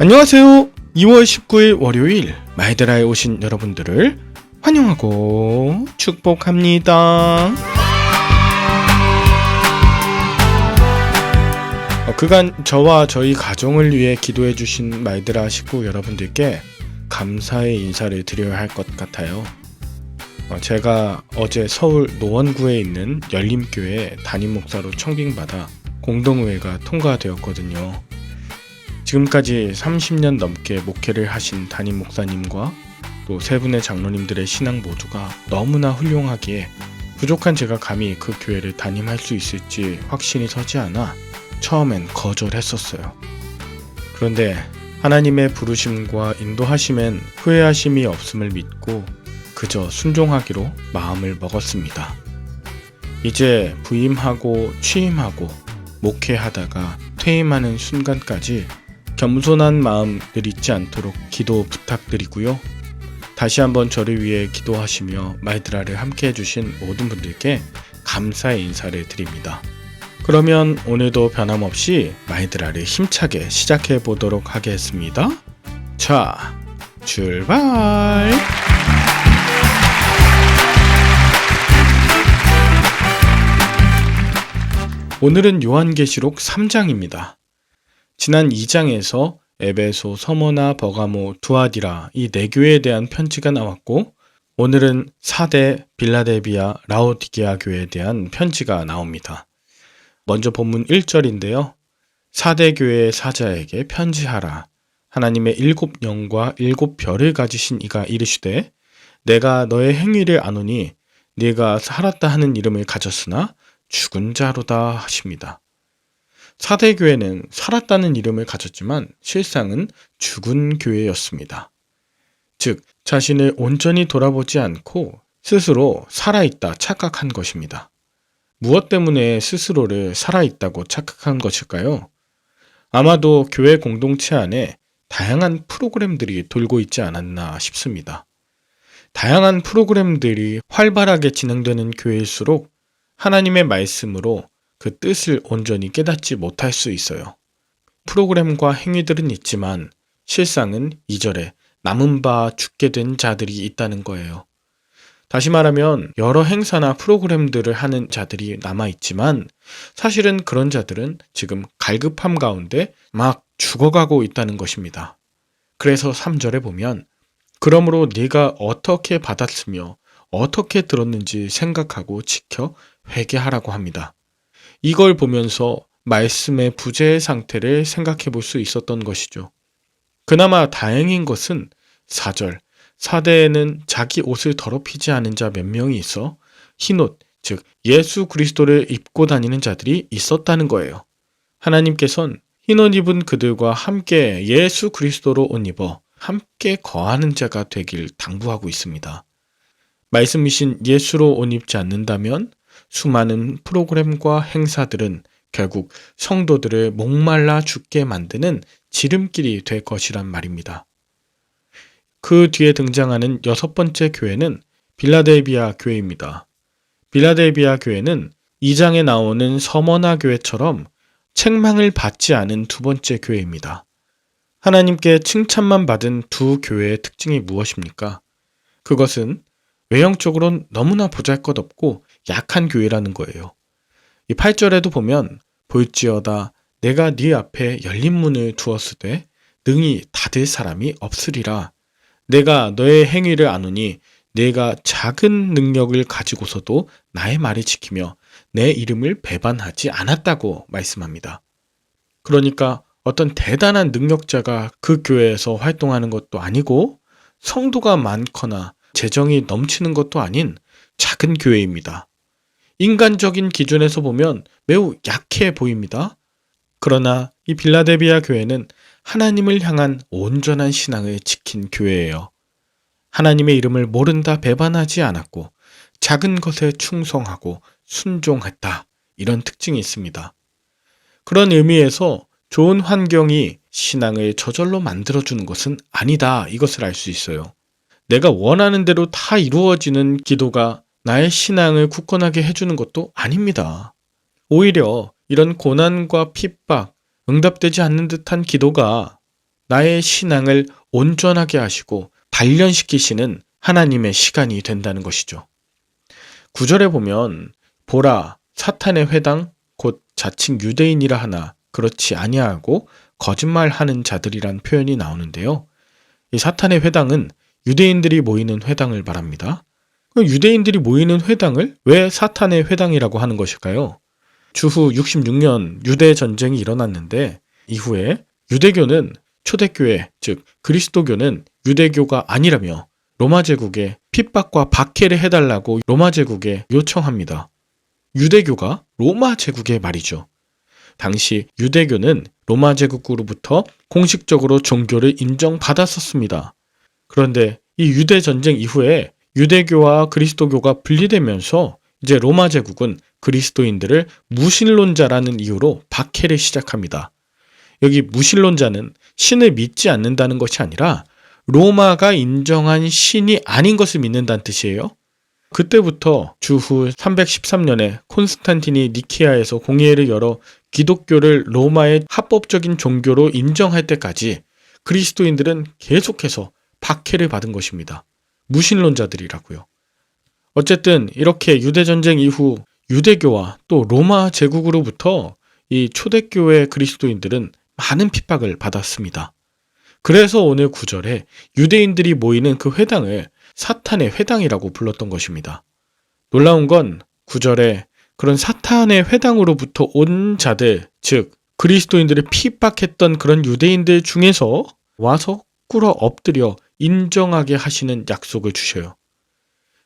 안녕하세요. 2월 19일 월요일 마이드라에 오신 여러분들을 환영하고 축복합니다. 그간 저와 저희 가정을 위해 기도해 주신 마이드라 식구 여러분들께 감사의 인사를 드려야 할 것 같아요. 제가 어제 서울 노원구에 있는 열림교회 담임 목사로 청빙받아 공동의회가 통과되었거든요. 지금까지 30년 넘게 목회를 하신 담임 목사님과 또 세 분의 장로님들의 신앙 모두가 너무나 훌륭하기에 부족한 제가 감히 그 교회를 담임할 수 있을지 확신이 서지 않아 처음엔 거절했었어요. 그런데 하나님의 부르심과 인도하심엔 후회하심이 없음을 믿고 그저 순종하기로 마음을 먹었습니다. 이제 부임하고 취임하고 목회하다가 퇴임하는 순간까지 겸손한 마음 늘 잊지 않도록 기도 부탁드리고요. 다시 한번 저를 위해 기도하시며 마이드라를 함께 해주신 모든 분들께 감사의 인사를 드립니다. 그러면 오늘도 변함없이 마이드라를 힘차게 시작해 보도록 하겠습니다. 자, 출발! 오늘은 요한계시록 3장입니다. 지난 2장에서 에베소, 서머나, 버가모, 두아디라 이 네 교회에 대한 편지가 나왔고 오늘은 사대, 빌라델비아, 라오디게아 교회에 대한 편지가 나옵니다. 먼저 본문 1절인데요. 사대 교회의 사자에게 편지하라. 하나님의 7영과 7별을 가지신 이가 이르시되 내가 너의 행위를 아노니 네가 살았다 하는 이름을 가졌으나 죽은 자로다 하십니다. 사대 교회는 살았다는 이름을 가졌지만 실상은 죽은 교회였습니다. 즉, 자신을 온전히 돌아보지 않고 스스로 살아있다 착각한 것입니다. 무엇 때문에 스스로를 살아있다고 착각한 것일까요? 아마도 교회 공동체 안에 다양한 프로그램들이 돌고 있지 않았나 싶습니다. 다양한 프로그램들이 활발하게 진행되는 교회일수록 하나님의 말씀으로 그 뜻을 온전히 깨닫지 못할 수 있어요. 프로그램과 행위들은 있지만 실상은 2절에 남은 바 죽게 된 자들이 있다는 거예요. 다시 말하면 여러 행사나 프로그램들을 하는 자들이 남아있지만 사실은 그런 자들은 지금 갈급함 가운데 막 죽어가고 있다는 것입니다. 그래서 3절에 보면 그러므로 네가 어떻게 받았으며 어떻게 들었는지 생각하고 지켜 회개하라고 합니다. 이걸 보면서 말씀의 부재의 상태를 생각해 볼 수 있었던 것이죠. 그나마 다행인 것은 4절, 사대에는 자기 옷을 더럽히지 않은 자 몇 명이 있어 흰옷, 즉 예수 그리스도를 입고 다니는 자들이 있었다는 거예요. 하나님께서는 흰옷 입은 그들과 함께 예수 그리스도로 옷 입어 함께 거하는 자가 되길 당부하고 있습니다. 말씀이신 예수로 옷 입지 않는다면 수많은 프로그램과 행사들은 결국 성도들을 목말라 죽게 만드는 지름길이 될 것이란 말입니다. 그 뒤에 등장하는 6번째 교회는 빌라델비아 교회입니다. 빌라델비아 교회는 2장에 나오는 서머나 교회처럼 책망을 받지 않은 두 번째 교회입니다. 하나님께 칭찬만 받은 두 교회의 특징이 무엇입니까? 그것은 외형적으로는 너무나 보잘것없고 약한 교회라는 거예요. 이 8절에도 보면 볼지어다 내가 네 앞에 열린 문을 두었으되 능히 닫을 사람이 없으리라. 내가 너의 행위를 아노니 내가 작은 능력을 가지고서도 나의 말을 지키며 내 이름을 배반하지 않았다고 말씀합니다. 그러니까 어떤 대단한 능력자가 그 교회에서 활동하는 것도 아니고 성도가 많거나 재정이 넘치는 것도 아닌 작은 교회입니다. 인간적인 기준에서 보면 매우 약해 보입니다. 그러나 이 빌라델비아 교회는 하나님을 향한 온전한 신앙을 지킨 교회예요. 하나님의 이름을 모른다 배반하지 않았고 작은 것에 충성하고 순종했다. 이런 특징이 있습니다. 그런 의미에서 좋은 환경이 신앙을 저절로 만들어주는 것은 아니다. 이것을 알 수 있어요. 내가 원하는 대로 다 이루어지는 기도가 나의 신앙을 굳건하게 해주는 것도 아닙니다. 오히려 이런 고난과 핍박, 응답되지 않는 듯한 기도가 나의 신앙을 온전하게 하시고 단련시키시는 하나님의 시간이 된다는 것이죠. 9절에 보면 보라 사탄의 회당 곧 자칭 유대인이라 하나 그렇지 아니하고 거짓말하는 자들이란 표현이 나오는데요. 이 사탄의 회당은 유대인들이 모이는 회당을 말합니다. 유대인들이 모이는 회당을 왜 사탄의 회당이라고 하는 것일까요? 주후 66년 유대 전쟁이 일어났는데 이후에 유대교는 초대교회, 즉 그리스도교는 유대교가 아니라며 로마 제국에 핍박과 박해를 해달라고 로마 제국에 요청합니다. 유대교가 로마 제국의 말이죠. 당시 유대교는 로마 제국으로부터 공식적으로 종교를 인정받았었습니다. 그런데 이 유대 전쟁 이후에 유대교와 그리스도교가 분리되면서 이제 로마 제국은 그리스도인들을 무신론자라는 이유로 박해를 시작합니다. 여기 무신론자는 신을 믿지 않는다는 것이 아니라 로마가 인정한 신이 아닌 것을 믿는다는 뜻이에요. 그때부터 주후 313년에 콘스탄틴이 니케아에서 공회를 열어 기독교를 로마의 합법적인 종교로 인정할 때까지 그리스도인들은 계속해서 박해를 받은 것입니다. 무신론자들이라고요. 어쨌든 이렇게 유대전쟁 이후 유대교와 또 로마 제국으로부터 이 초대교회 그리스도인들은 많은 핍박을 받았습니다. 그래서 오늘 9절에 유대인들이 모이는 그 회당을 사탄의 회당이라고 불렀던 것입니다. 놀라운 건 9절에 그런 사탄의 회당으로부터 온 자들, 즉 그리스도인들을 핍박했던 그런 유대인들 중에서 와서 꿇어 엎드려 인정하게 하시는 약속을 주셔요.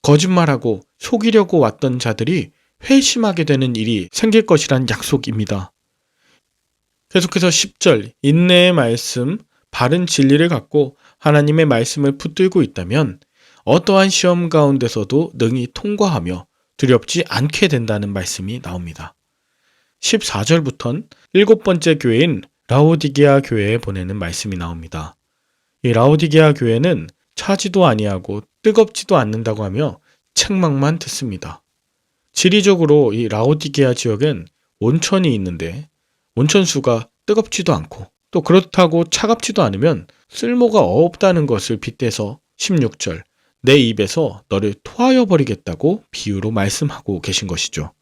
거짓말하고 속이려고 왔던 자들이 회심하게 되는 일이 생길 것이란 약속입니다. 계속해서 10절 인내의 말씀, 바른 진리를 갖고 하나님의 말씀을 붙들고 있다면 어떠한 시험 가운데서도 능히 통과하며 두렵지 않게 된다는 말씀이 나옵니다. 14절부터는 7번째 교회인 라오디게아 교회에 보내는 말씀이 나옵니다. 이 라오디게아 교회는 차지도 아니하고 뜨겁지도 않는다고 하며 책망만 듣습니다. 지리적으로 이 라오디게아 지역엔 온천이 있는데 온천수가 뜨겁지도 않고 또 그렇다고 차갑지도 않으면 쓸모가 없다는 것을 빗대서 16절 내 입에서 너를 토하여 버리겠다고 비유로 말씀하고 계신 것이죠.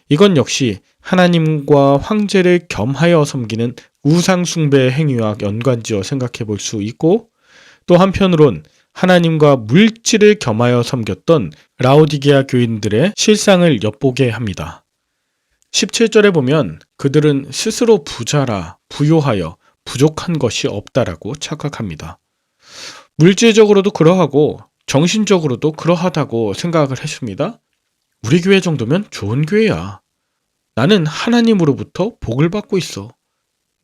이건 역시 하나님과 황제를 겸하여 섬기는 우상 숭배의 행위와 연관지어 생각해 볼 수 있고 또 한편으론 하나님과 물질을 겸하여 섬겼던 라오디게아 교인들의 실상을 엿보게 합니다. 17절에 보면 그들은 스스로 부자라 부요하여 부족한 것이 없다라고 착각합니다. 물질적으로도 그러하고 정신적으로도 그러하다고 생각을 했습니다. 우리 교회 정도면 좋은 교회야. 나는 하나님으로부터 복을 받고 있어.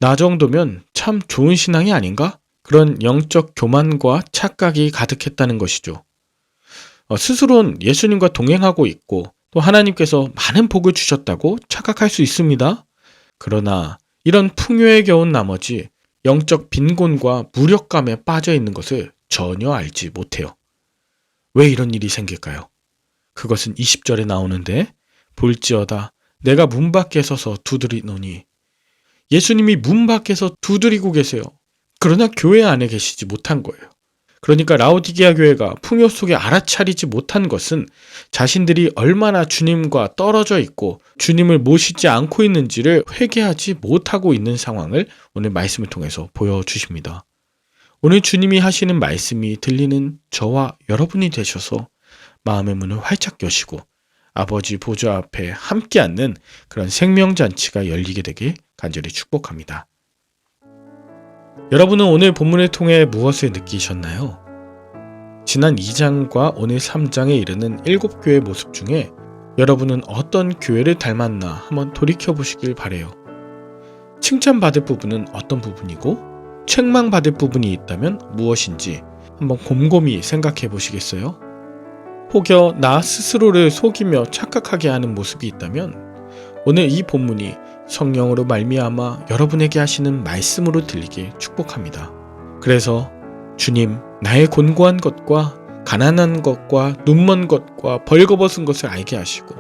나 정도면 참 좋은 신앙이 아닌가? 그런 영적 교만과 착각이 가득했다는 것이죠. 스스로는 예수님과 동행하고 있고 또 하나님께서 많은 복을 주셨다고 착각할 수 있습니다. 그러나 이런 풍요에 겨운 나머지 영적 빈곤과 무력감에 빠져 있는 것을 전혀 알지 못해요. 왜 이런 일이 생길까요? 그것은 20절에 나오는데 볼지어다 내가 문 밖에 서서 두드리노니 예수님이 문 밖에서 두드리고 계세요. 그러나 교회 안에 계시지 못한 거예요. 그러니까 라오디게아 교회가 풍요 속에 알아차리지 못한 것은 자신들이 얼마나 주님과 떨어져 있고 주님을 모시지 않고 있는지를 회개하지 못하고 있는 상황을 오늘 말씀을 통해서 보여주십니다. 오늘 주님이 하시는 말씀이 들리는 저와 여러분이 되셔서 마음의 문을 활짝 여시고 아버지 보좌 앞에 함께 앉는 그런 생명잔치가 열리게 되길 간절히 축복합니다. 여러분은 오늘 본문을 통해 무엇을 느끼셨나요? 지난 2장과 오늘 3장에 이르는 7교회의 모습 중에 여러분은 어떤 교회를 닮았나 한번 돌이켜보시길 바라요. 칭찬받을 부분은 어떤 부분이고 책망받을 부분이 있다면 무엇인지 한번 곰곰이 생각해 보시겠어요? 혹여 나 스스로를 속이며 착각하게 하는 모습이 있다면 오늘 이 본문이 성령으로 말미암아 여러분에게 하시는 말씀으로 들리길 축복합니다. 그래서 주님, 나의 곤고한 것과 가난한 것과 눈먼 것과 벌거벗은 것을 알게 하시고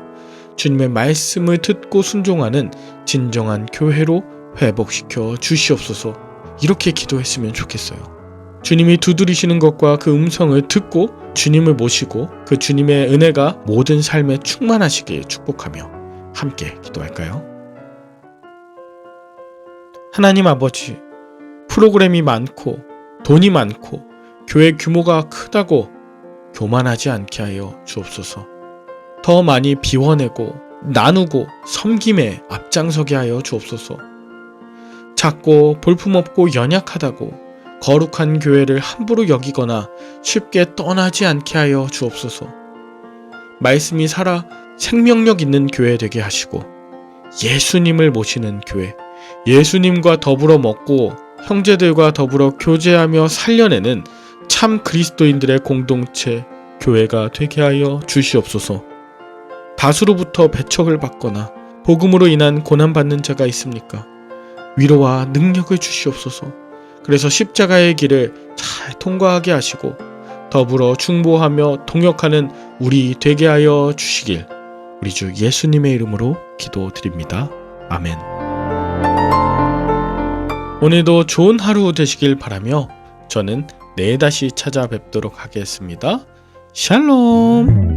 주님의 말씀을 듣고 순종하는 진정한 교회로 회복시켜 주시옵소서. 이렇게 기도했으면 좋겠어요. 주님이 두드리시는 것과 그 음성을 듣고 주님을 모시고 그 주님의 은혜가 모든 삶에 충만하시길 축복하며 함께 기도할까요? 하나님 아버지, 프로그램이 많고 돈이 많고 교회 규모가 크다고 교만하지 않게 하여 주옵소서. 더 많이 비워내고 나누고 섬김에 앞장서게 하여 주옵소서. 작고 볼품없고 연약하다고 거룩한 교회를 함부로 여기거나 쉽게 떠나지 않게 하여 주옵소서. 말씀이 살아 생명력 있는 교회 되게 하시고 예수님을 모시는 교회, 예수님과 더불어 먹고 형제들과 더불어 교제하며 살려내는 참 그리스도인들의 공동체, 교회가 되게 하여 주시옵소서. 다수로부터 배척을 받거나 복음으로 인한 고난받는 자가 있습니까? 위로와 능력을 주시옵소서. 그래서 십자가의 길을 잘 통과하게 하시고 더불어 중보하며 동역하는 우리 되게 하여 주시길 우리 주 예수님의 이름으로 기도드립니다. 아멘. 오늘도 좋은 하루 되시길 바라며 저는 내일 다시 찾아뵙도록 하겠습니다. 샬롬.